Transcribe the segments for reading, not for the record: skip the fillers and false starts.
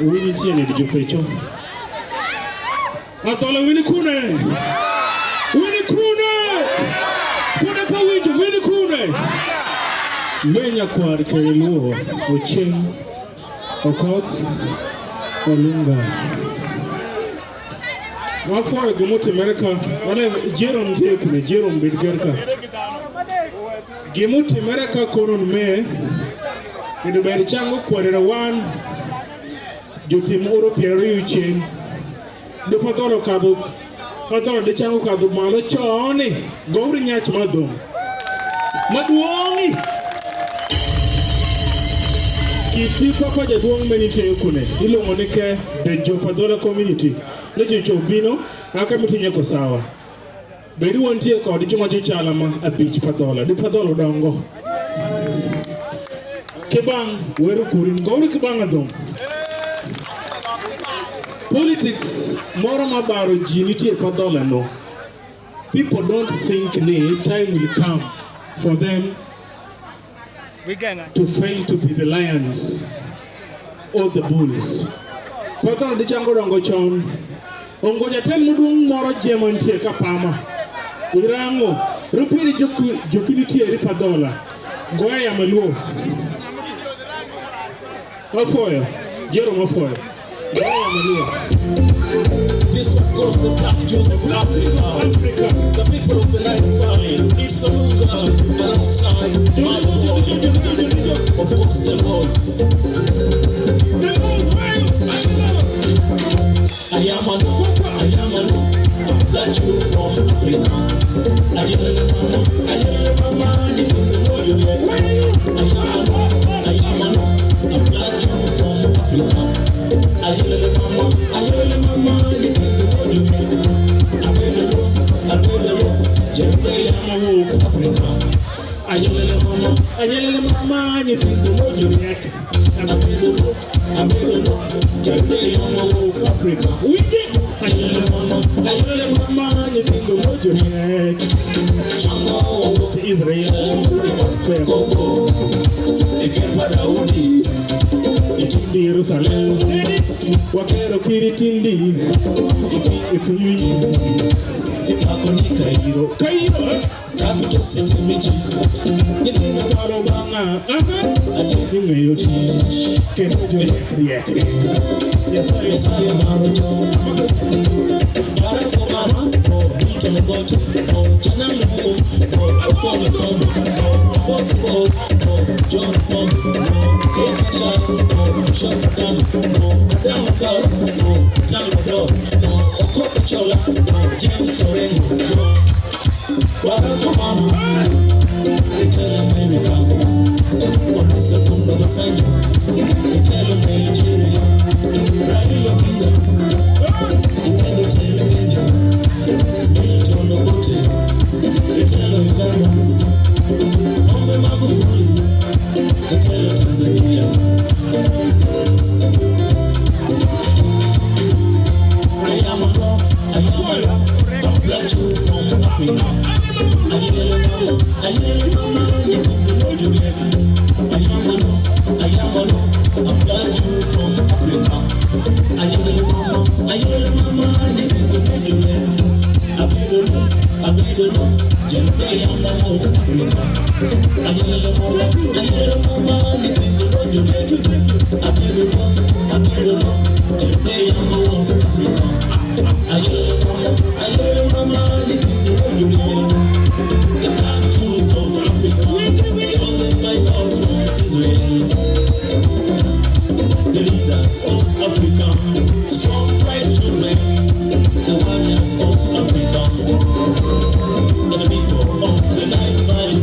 Wini tiene di pecho. Atola wini kune. Wini kune. Funa ka wini kune. Menya kwar keluo. Ochieng. Okoth. Olunga. Wafo gumuti America. Wale Jerome tekune. Jerome bidgerka. Gimuti America konon me. Idu beri chango kwarera wan. Jotim European chain. The Fatolo Kadu, Fatolo de Chango Kadu Malo Choni, Gori Nyach Madum. Maduongi Kiti Papa Jadwong Menite Kune, Ilongoneke, the Jopadola community, Lejo Chobino, Akamiti Kosawa. Bedu one tea called the Jumaji Chalama, a beach Padola, the Padolo Dango. Kebang, where Kurin, Gori Kibangadum. Politics, more about unity padola no. People don't think time will come for them to fail to be the lions or the bulls. Padola de Jango Rango Chon. Ongo Jatel Mudung Moro Gemonte Kapama. Urango, Rupiri Jokunity Padola. Goya Malu. Ofoil, Jerome Ofoil. This one goes to Black Jews of Africa. The people of the Nile Valley. It's Olunga alongside my boy. Of course there was. I am a Black Jew from Africa. I am a mama, if you know you get. I am a Black Jew from Africa. I am mama, if you know you get. I better Jembe Africa. I am mama, if you know you get. I better Jembe Africa. We did. I am mama, if you know you get. Israel, Itindi Jerusalem, Wakero Kiritindi, Ipakoni Cairo, capital city Michi, Itina Tarobanga, I think you may teach, can you react? Yes, I am Marajo, Mama, or Beaton about Janamo, or John Pump, Shut down, down the door, Okoth Chola, James Sorengo, Mama, Little America, what is a Congo Sanjo, Little Nigeria, Raila Binga, Independent Kenya, Milton Okoth, Little Uganda, Tombe Magufuli, Little Tanzania. I am a Black Jew from Africa. I am mama, if you know you get. I am a Black Jew from Africa. I am mama, if you know you get. I better Jembe Africa. I am mama, if you know you get. I better Jembe Africa. I am mama, if you know you get. The Black Jews of Africa, chosen by God from Israel. The leaders of Africa, strong bright children, the warriors of Africa, the people of the Nile Valley.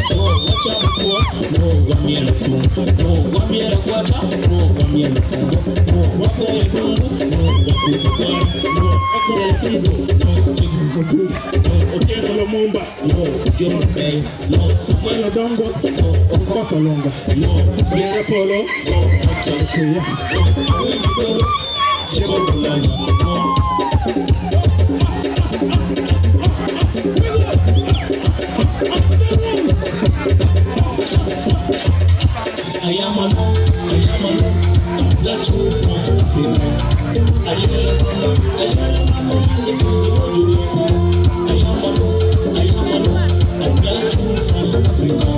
no, watch out for, no, one year of food, no, 1 year of water, no, 1 year of food, no, what go you do, no, what go you do, no, what go you do, no, no, Ochieng Lumumba, no, John Kay, no, Samuel Odongo, no, Okoth Olunga, no, Yere Polo, no, Dr. Kuya, no, away you go, Jacob Olunga, no. I am a black child from Africa. I am a black child from Africa.